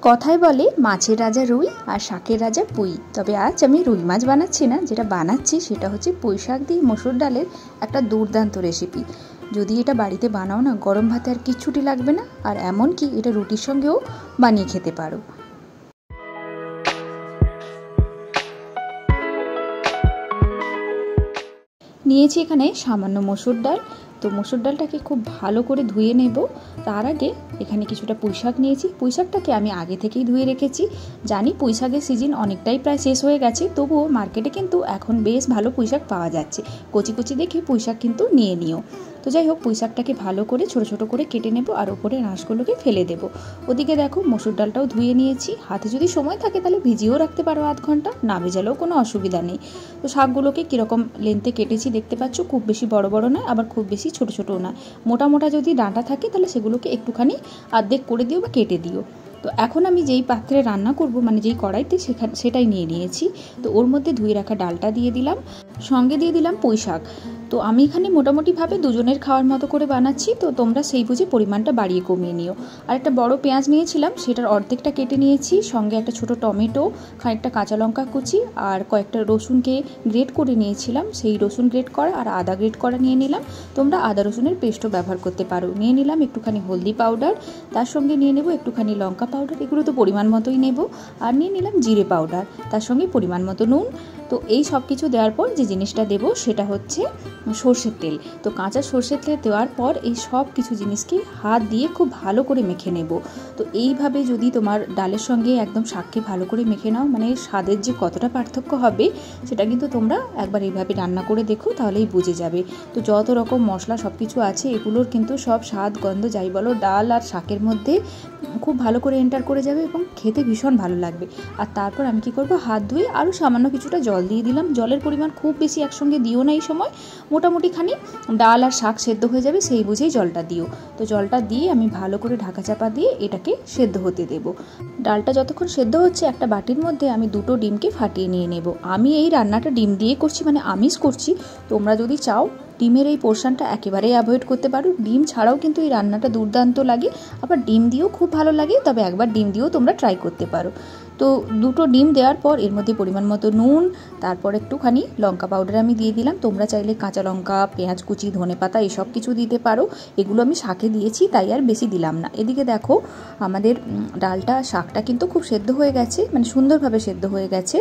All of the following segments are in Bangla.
কথায় বলে মাছের রাজা রুই আর শাকের রাজা পুঁই। তবে আজ আমি রুই মাছ বানাচ্ছি না, যেটা বানাচ্ছি সেটা হচ্ছে পুঁই শাক দিয়ে মসুর ডালের একটা দুর্দান্ত রেসিপি। যদি এটা বাড়িতে বানাও না, গরম ভাতে আর কিচ্ছুটি লাগবে না, আর এমনকি এটা রুটির সঙ্গেও বানিয়ে খেতে পারো। নিয়েছি এখানে সামান্য মসুর ডাল। তো মসুর ডালটাকে খুব ভালো করে ধুয়ে নেব। তার আগে এখানে কিছুটা পুঁই শাক নিয়েছি। পুঁই শাকটাকে আমি আগে থেকেই ধুয়ে রেখেছি। জানি পুঁই শাকের সিজন অনেকটাই প্রায় শেষ হয়ে গেছে, তবুও মার্কেটে কিন্তু এখন বেশ ভালো পুঁই শাক পাওয়া যাচ্ছে। কচি কচি দেখে পুঁই শাক কিন্তু নিয়ে নিও। তো যাই হোক, পুঁই শাকটাকে ভালো করে ছোটো ছোটো করে কেটে নেব আর ওপরে আঁশগুলোকে ফেলে দেবো। ওদিকে দেখো মসুর ডালটাও ধুয়ে নিয়েছি। হাতে যদি সময় থাকে তাহলে ভিজিয়েও রাখতে পারো আধ ঘন্টা, না ভেজালেও কোনো অসুবিধা নেই। তো শাকগুলোকে কীরকম লেন্থে কেটেছি দেখতে পাচ্ছ, খুব বেশি বড় বড় নয়, আবার খুব বেশি ছোটো ছোটো না। মোটা মোটা যদি ডাঁটা থাকে তাহলে সেগুলোকে একটুখানি অর্ধেক করে দিও বা কেটে দিও। তো এখন আমি যেই পাত্রে রান্না করব, মানে যেই কড়াইতে, সেটাই নিয়ে নিয়েছি। তো ওর মধ্যে ধুয়ে রাখা ডালটা দিয়ে দিলাম, সঙ্গে দিয়ে দিলাম পুঁই শাক। তো আমি এখানে মোটামুটিভাবে দুজনের খাওয়ার মতো করে বানাচ্ছি, তো তোমরা সেই বুঝে পরিমাণটা বাড়িয়ে কমিয়ে নিও। আর একটা বড় পেঁয়াজ নিয়েছিলাম, সেটার অর্ধেকটা কেটে নিয়েছি, সঙ্গে একটা ছোট টমেটো, খানিকটা কাঁচা লঙ্কা কুচি আর কয়েকটা রসুনকে গ্রেট করে নিয়েছিলাম। সেই রসুন গ্রেট করা আর আদা গ্রেট করা নিয়ে নিলাম। তোমরা আদা রসুনের পেস্টও ব্যবহার করতে পারো। নিয়ে নিলাম একটুখানি হলদি পাউডার, তার সঙ্গে নিয়ে নেব একটুখানি লঙ্কা পাউডার, এগুলো তো পরিমাণ মতোই নেব। আর নিয়ে নিলাম জিরে পাউডার, তার সঙ্গে পরিমাণ মতো নুন। তো এই সব কিছু দেওয়ার পর যে জিনিসটা দেবো সেটা হচ্ছে সর্ষের তেল। তো কাঁচা সর্ষের তেল দেওয়ার পর এই সব কিছু জিনিসকে হাত দিয়ে খুব ভালো করে মেখে নেব। তো এইভাবে যদি তোমার ডালের সঙ্গে একদম শাককে ভালো করে মেখে নাও, মানে স্বাদের যে কতটা পার্থক্য হবে সেটা কিন্তু তোমরা একবার এইভাবে রান্না করে দেখো, তাহলেই বুঝে যাবে। তো যত রকম মশলা সব কিছু আছে, এগুলোর কিন্তু সব স্বাদ গন্ধ যাই বলো ডাল আর শাকের মধ্যে খুব ভালো করে এন্টার করে যাবে এবং খেতে ভীষণ ভালো লাগবে। আর তারপর আমি কি করব, হাত ধুয়ে আরও সামান্য কিছুটা জল দিয়ে দিলাম। জলের পরিমাণ খুব বেশি একসঙ্গে দিও না এই সময়, মোটামুটি খানি ডাল আর শাক সেদ্ধ হয়ে যাবে সেই বুঝেই জলটা দিও। তো জলটা দিয়ে আমি ভালো করে ঢাকা চাপা দিয়ে এটাকে সেদ্ধ হতে দেব। ডালটা যতক্ষণ সেদ্ধ হচ্ছে, একটা বাটির মধ্যে আমি দুটো ডিমকে ফাটিয়ে নিয়ে নেব। আমি এই রান্নাটা ডিম দিয়ে করছি, মানে আমিষ করছি। তোমরা যদি চাও ডিমের এই পোর্শনটা একেবারেই অ্যাভয়েড করতে পারো। ডিম ছাড়াও কিন্তু এই রান্নাটা দুর্দান্ত লাগে, আবার ডিম দিয়েও খুব ভালো লাগে। তবে একবার ডিম দিয়েও তোমরা ট্রাই করতে পারো। তো দুটো ডিম দেওয়ার পর এর মধ্যে পরিমাণ মতো নুন, তারপর একটুখানি লঙ্কা পাউডার আমি দিয়ে দিলাম। তোমরা চাইলে কাঁচা লঙ্কা, পেঁয়াজ কুচি, ধনেপাতা এসব কিছু দিতে পারো। এগুলো আমি শাকে দিয়েছি তাই আর বেশি দিলাম না। এদিকে দেখো আমাদের ডালটা শাকটা কিন্তু খুব সেদ্ধ হয়ে গেছে, মানে সুন্দরভাবে সেদ্ধ হয়ে গেছে।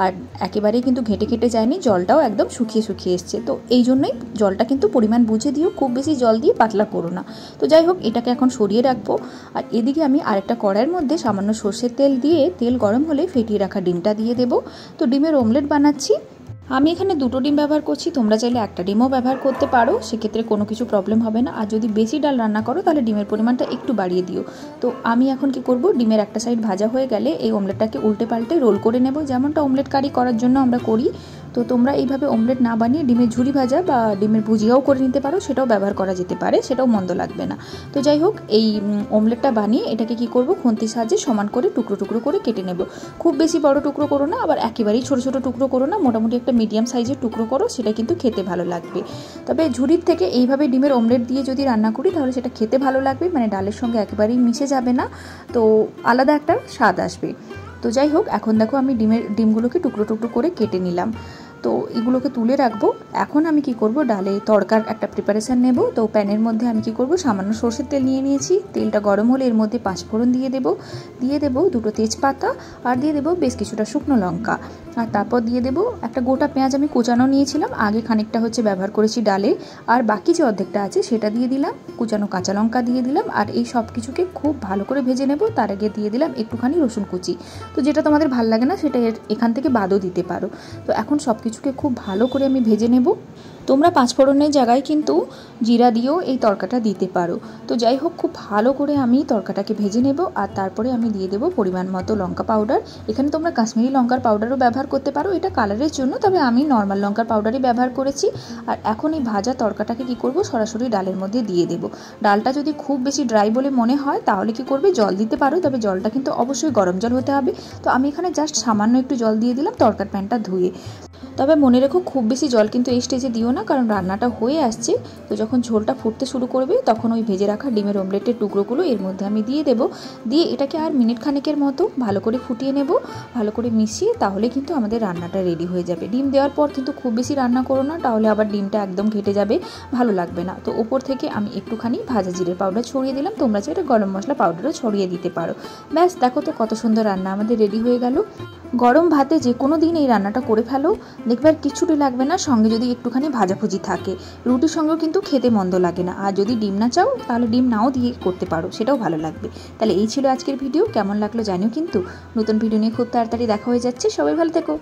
আর একেবারেই কিন্তু ঘেটে ঘেটে যায়নি, জলটাও একদম শুকিয়ে শুকিয়ে এসছে। তো এই জন্যই জলটা কিন্তু পরিমাণ বুঝে দিও, খুব বেশি জল দিয়ে পাতলা করো না। তো যাই হোক, এটাকে এখন সরিয়ে রাখবো। আর এদিকে আমি আরেকটা কড়াইয়ের মধ্যে সামান্য সর্ষের তেল দিয়ে, তেল গরম হলে ফেটিয়ে রাখা ডিমটা দিয়ে দেবো। তো ডিমের অমলেট বানাচ্ছি। আমি এখানে দুটো ডিম ব্যবহার করছি, তোমরা চাইলে একটা ডিমও ব্যবহার করতে পারো, সেক্ষেত্রে কোনো কিছু প্রবলেম হবে না। আর যদি বেশি ডাল রান্না করো তাহলে ডিমের পরিমাণটা একটু বাড়িয়ে দিও। তো আমি এখন কি করব, ডিমের একটা সাইড ভাজা হয়ে গেলে এই অমলেটটাকে উল্টে পাল্টে রোল করে নেব, যেমনটা অমলেট কারি করার জন্য আমরা করি। তো তোমরা এইভাবে অমলেট না বানিয়ে ডিমের ঝুরি ভাজা বা ডিমের ভুজিয়াও করে নিতে পারো, সেটাও ব্যবহার করা যেতে পারে, সেটাও মন্দ লাগবে না। তো যাই হোক, এই অমলেটটা বানিয়ে এটাকে কি করব, খুন্তির সাহায্যে সমান করে টুকরো টুকরো করে কেটে নেব। খুব বেশি বড় টুকরো করো না, আবার একেবারেই ছোটো ছোটো টুকরো করো না, মোটামুটি একটা মিডিয়াম সাইজের টুকরো করো, সেটা কিন্তু খেতে ভালো লাগবে। তবে ঝুরির থেকে এইভাবে ডিমের অমলেট দিয়ে যদি রান্না করি তাহলে সেটা খেতে ভালো লাগবে, মানে ডালের সঙ্গে একেবারেই মিশে যাবে না, তো আলাদা একটা স্বাদ আসবে। তো যাই হোক, এখন দেখো আমি ডিমগুলোকে টুকরো টুকরো করে কেটে নিলাম। তো এগুলোকে তুলে রাখবো। এখন আমি কি করব, ডালে তড়কার একটা প্রিপারেশান নেব। তো প্যানের মধ্যে আমি কি করব, সামান্য সর্ষের তেল নিয়ে নিয়েছি। তেলটা গরম হলে এর মধ্যে পাঁচফোড়ন দিয়ে দেবো দুটো তেজপাতা, আর দিয়ে দেবো বেশ কিছুটা শুকনো লঙ্কা। আর তারপর দিয়ে দেবো একটা গোটা পেঁয়াজ আমি কোচানো নিয়েছিলাম, আগে খানিকটা হচ্ছে ব্যবহার করেছি ডালে, আর বাকি যে অর্ধেকটা আছে সেটা দিয়ে দিলাম। কুচানো কাঁচা লঙ্কা দিয়ে দিলাম, আর এই সব কিছুকে খুব ভালো করে ভেজে নেব। তার আগে দিয়ে দিলাম একটুখানি রসুন কুচি। তো যেটা তোমাদের ভালো লাগে না সেটা এখান থেকে বাদও দিতে পারো। তো এখন সব কিছুকে খুব ভালো করে আমি ভেজে নেব। তোমরা পাঁচফোড়নের জায়গায় কিন্তু জিরা দিয়েও এই তরকাটা দিতে পারো। তো যাই হোক, খুব ভালো করে আমি তরকাটাকে ভেজে নেব। আর তারপরে আমি দিয়ে দেবো পরিমাণ মতো লঙ্কা পাউডার। এখানে তোমরা কাশ্মীরি লঙ্কার পাউডারও ব্যবহার করতে পারো, এটা কালারের জন্য, তবে আমি নর্মাল লঙ্কার পাউডারই ব্যবহার করেছি। আর এখন এই ভাজা তরকাটাকে কি করব, সরাসরি ডালের মধ্যে দিয়ে দেবো। ডালটা যদি খুব বেশি ড্রাই বলে মনে হয় তাহলে কি করবে, জল দিতে পারো, তবে জলটা কিন্তু অবশ্যই গরম জল হতে হবে। তো আমি এখানে জাস্ট সামান্য একটু জল দিয়ে দিলাম তরকার প্যানটা ধুয়ে। তবে মনে রেখো খুব বেশি জল কিন্তু এই স্টেজে দিও না, কারণ রান্নাটা হয়ে আসছে। তো যখন ঝোলটা ফুটতে শুরু করবে তখন ওই ভেজে রাখা ডিমের অমলেটের টুকরোগুলো এর মধ্যে আমি দিয়ে দেবো। দিয়ে এটাকে আর মিনিট খানেকের মতো ভালো করে ফুটিয়ে নেব, ভালো করে মিশিয়ে, তাহলে কিন্তু আমাদের রান্নাটা রেডি হয়ে যাবে। ডিম দেওয়ার পর কিন্তু খুব বেশি রান্না করো না, তাহলে আবার ডিমটা একদম ঘেটে যাবে, ভালো লাগবে না। তো ওপর থেকে আমি একটুখানি ভাজা জিরের পাউডার ছড়িয়ে দিলাম, তোমরা চাইলে গরম মশলা পাউডারও ছড়িয়ে দিতে পারো। ব্যাস দেখো তো কত সুন্দর রান্না আমাদের রেডি হয়ে গেল। গরম ভাতে যে কোনো দিন এই রান্নাটা করে ফেলো, দেখবে আর কিছুটি লাগবে না, সঙ্গে যদি একটুখানি ভাজাভুজি থাকে। রুটির সঙ্গেও কিন্তু খেতে মন্দ লাগে না। আর যদি ডিম না চাও তাহলে ডিম নাও দিয়ে করতে পারো, সেটাও ভালো লাগবে। তাহলে এই ছিল আজকের ভিডিও, কেমন লাগলো জানিও কিন্তু। নতুন ভিডিও নিয়ে খুব তাড়াতাড়ি দেখা হয়ে যাচ্ছে, সবাই ভালো থেকো।